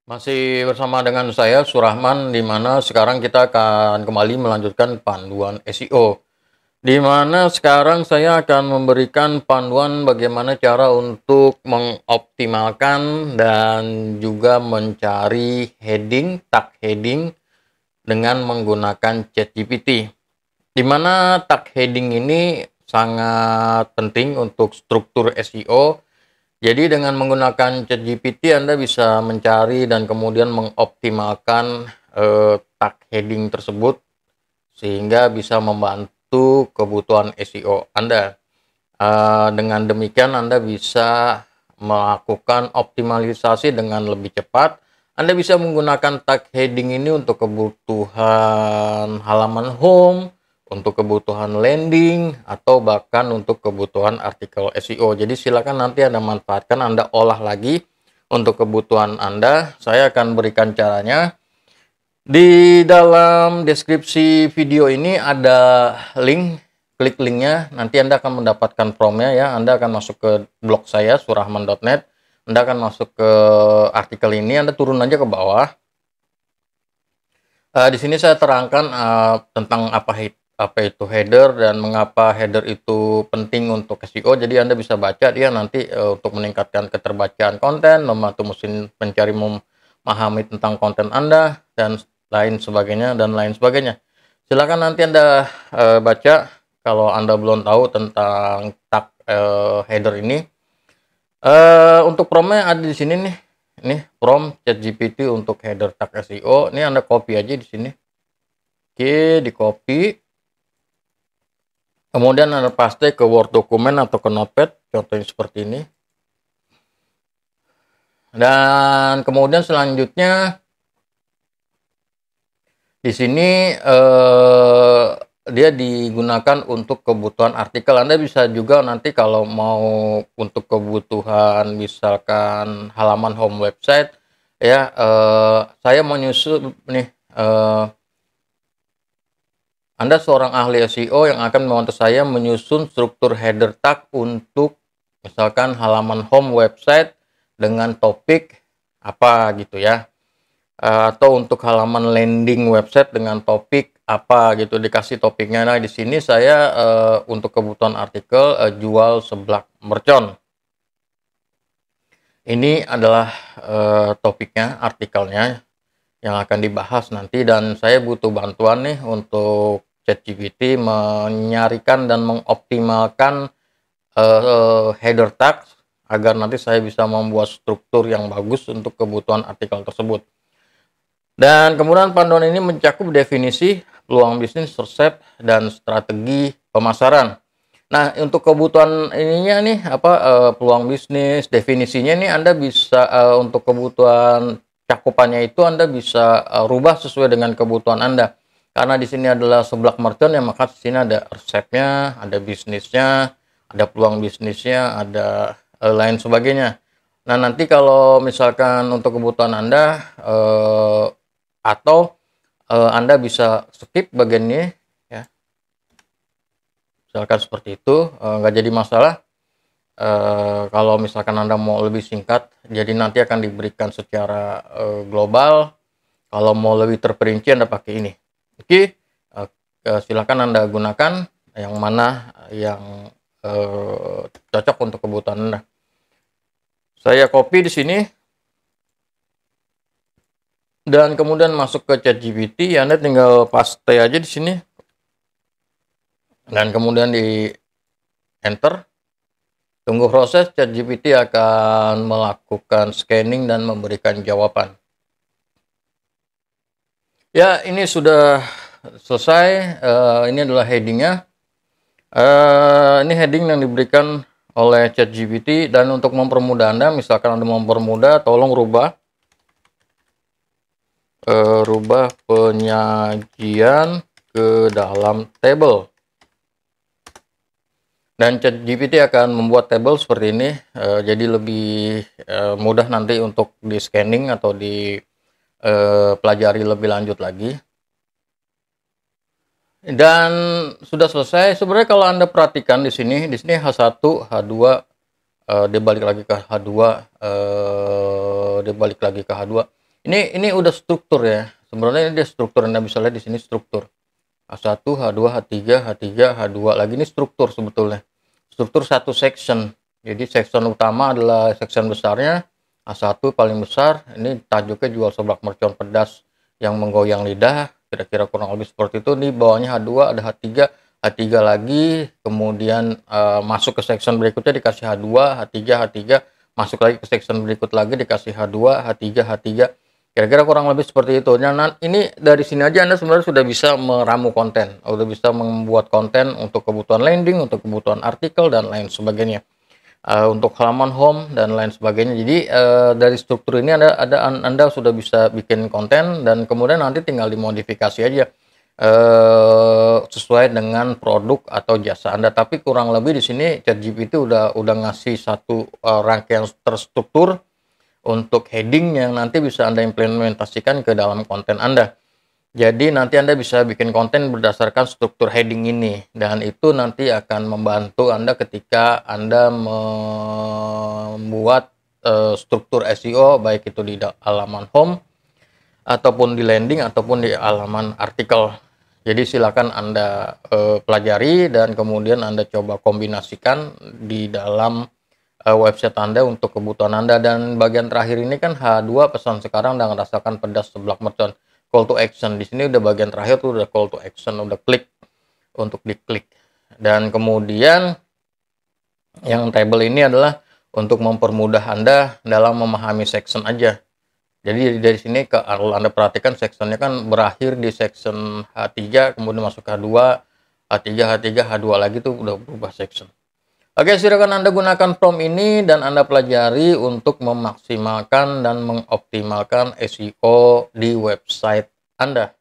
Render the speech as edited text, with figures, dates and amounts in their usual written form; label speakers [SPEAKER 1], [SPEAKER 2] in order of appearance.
[SPEAKER 1] Masih bersama dengan saya Surahman, di mana sekarang kita akan kembali melanjutkan panduan SEO. Di mana sekarang saya akan memberikan panduan bagaimana cara untuk mengoptimalkan dan juga mencari heading, tag heading dengan menggunakan ChatGPT. Di mana tag heading ini sangat penting untuk struktur SEO. Jadi dengan menggunakan ChatGPT Anda bisa mencari dan kemudian mengoptimalkan tag heading tersebut sehingga bisa membantu kebutuhan SEO Anda. Dengan demikian Anda bisa melakukan optimalisasi dengan lebih cepat. Anda bisa menggunakan tag heading ini untuk kebutuhan halaman home, untuk kebutuhan landing, atau bahkan untuk kebutuhan artikel SEO. Jadi silakan nanti Anda manfaatkan, Anda olah lagi untuk kebutuhan Anda. Saya akan berikan caranya. Di dalam deskripsi video ini ada link, klik linknya, nanti Anda akan mendapatkan formnya ya. Anda akan masuk ke blog saya, surahman.net. Anda akan masuk ke artikel ini, Anda turun aja ke bawah. Di sini saya terangkan tentang apa itu header dan mengapa header itu penting untuk SEO. Jadi Anda bisa baca dia nanti untuk meningkatkan keterbacaan konten, membantu mesin pencari memahami tentang konten Anda dan lain sebagainya dan lain sebagainya. Silakan nanti Anda baca kalau Anda belum tahu tentang tag header ini. Untuk promnya ada di sini nih. Ini prom ChatGPT untuk header tag SEO. Ini Anda copy aja di sini. Oke, di copy. Kemudian Anda paste ke Word dokumen atau ke Notepad, contohnya seperti ini. Dan kemudian selanjutnya di sini dia digunakan untuk kebutuhan artikel. Anda bisa juga nanti kalau mau untuk kebutuhan misalkan halaman home website ya, saya mau nyusun nih, Anda seorang ahli SEO yang akan membantu saya menyusun struktur header tag untuk misalkan halaman home website dengan topik apa gitu ya. Atau untuk halaman landing website dengan topik apa gitu, dikasih topiknya. Nah, di sini saya untuk kebutuhan artikel jual seblak mercon. Ini adalah topiknya, artikelnya yang akan dibahas nanti, dan saya butuh bantuan nih untuk ChatGPT menyarikan dan mengoptimalkan header tag agar nanti saya bisa membuat struktur yang bagus untuk kebutuhan artikel tersebut. Dan kemudian panduan ini mencakup definisi, peluang bisnis, resep, dan strategi pemasaran. Nah, untuk kebutuhan ininya nih peluang bisnis, definisinya nih Anda bisa untuk kebutuhan cakupannya itu Anda bisa rubah sesuai dengan kebutuhan Anda. Karena di sini adalah seblak mercon ya, maka di sini ada resepnya, ada bisnisnya, ada peluang bisnisnya, ada lain sebagainya. Nah, nanti kalau misalkan untuk kebutuhan Anda atau Anda bisa skip bagian ini ya, misalkan seperti itu, nggak jadi masalah. Kalau misalkan Anda mau lebih singkat, jadi nanti akan diberikan secara global. Kalau mau lebih terperinci Anda pakai ini. Oke, silakan Anda gunakan yang mana yang cocok untuk kebutuhan Anda. Saya copy di sini dan kemudian masuk ke ChatGPT. Anda tinggal paste aja di sini dan kemudian di enter. Tunggu proses, ChatGPT akan melakukan scanning dan memberikan jawaban. Ya, ini sudah selesai. Ini adalah headingnya. Ini heading yang diberikan oleh ChatGPT, dan untuk mempermudah Anda, misalkan Anda mempermudah, tolong rubah penyajian ke dalam table. Dan ChatGPT akan membuat table seperti ini, jadi lebih mudah nanti untuk di scanning atau di pelajari lebih lanjut lagi. Dan sudah selesai. Sebenarnya kalau Anda perhatikan di sini H1, H2, dia balik lagi ke H2, dia balik lagi ke H2. Ini udah struktur ya. Sebenarnya ini dia struktur, Anda bisa lihat di sini struktur. H1, H2, H3, H3, H2 lagi ini struktur sebetulnya. Struktur satu section. Jadi section utama adalah section besarnya. H1 paling besar. Ini tajuknya jual seblak mercon pedas yang menggoyang lidah. Kira-kira kurang lebih seperti itu. Di bawahnya H2 ada H3, H3 lagi. Kemudian masuk ke section berikutnya dikasih H2, H3, H3. Masuk lagi ke section berikut lagi dikasih H2, H3, H3. Kira-kira kurang lebih seperti itu. Nah, ini dari sini aja Anda sebenarnya sudah bisa meramu konten, sudah bisa membuat konten untuk kebutuhan landing, untuk kebutuhan artikel dan lain sebagainya, untuk halaman home dan lain sebagainya. Jadi dari struktur ini Anda sudah bisa bikin konten dan kemudian nanti tinggal dimodifikasi aja sesuai dengan produk atau jasa Anda. Tapi kurang lebih di sini ChatGPT udah ngasih satu rangkaian terstruktur untuk heading yang nanti bisa Anda implementasikan ke dalam konten Anda. Jadi nanti Anda bisa bikin konten berdasarkan struktur heading ini, dan itu nanti akan membantu Anda ketika Anda membuat struktur SEO, baik itu di halaman home ataupun di landing ataupun di halaman artikel. Jadi silakan Anda pelajari dan kemudian Anda coba kombinasikan di dalam website Anda untuk kebutuhan Anda. Dan bagian terakhir ini kan H2 pesan sekarang dan rasakan pedas seblak mercon. Call to action di sini udah bagian terakhir tuh udah call to action, udah klik untuk diklik. Dan kemudian yang table ini adalah untuk mempermudah Anda dalam memahami section aja. Jadi dari sini kalau Anda perhatikan sectionnya kan berakhir di section H3, kemudian masuk ke H2, H3, H3, H2 lagi tuh udah berubah section. Oke, silakan Anda gunakan prompt ini dan Anda pelajari untuk memaksimalkan dan mengoptimalkan SEO di website Anda.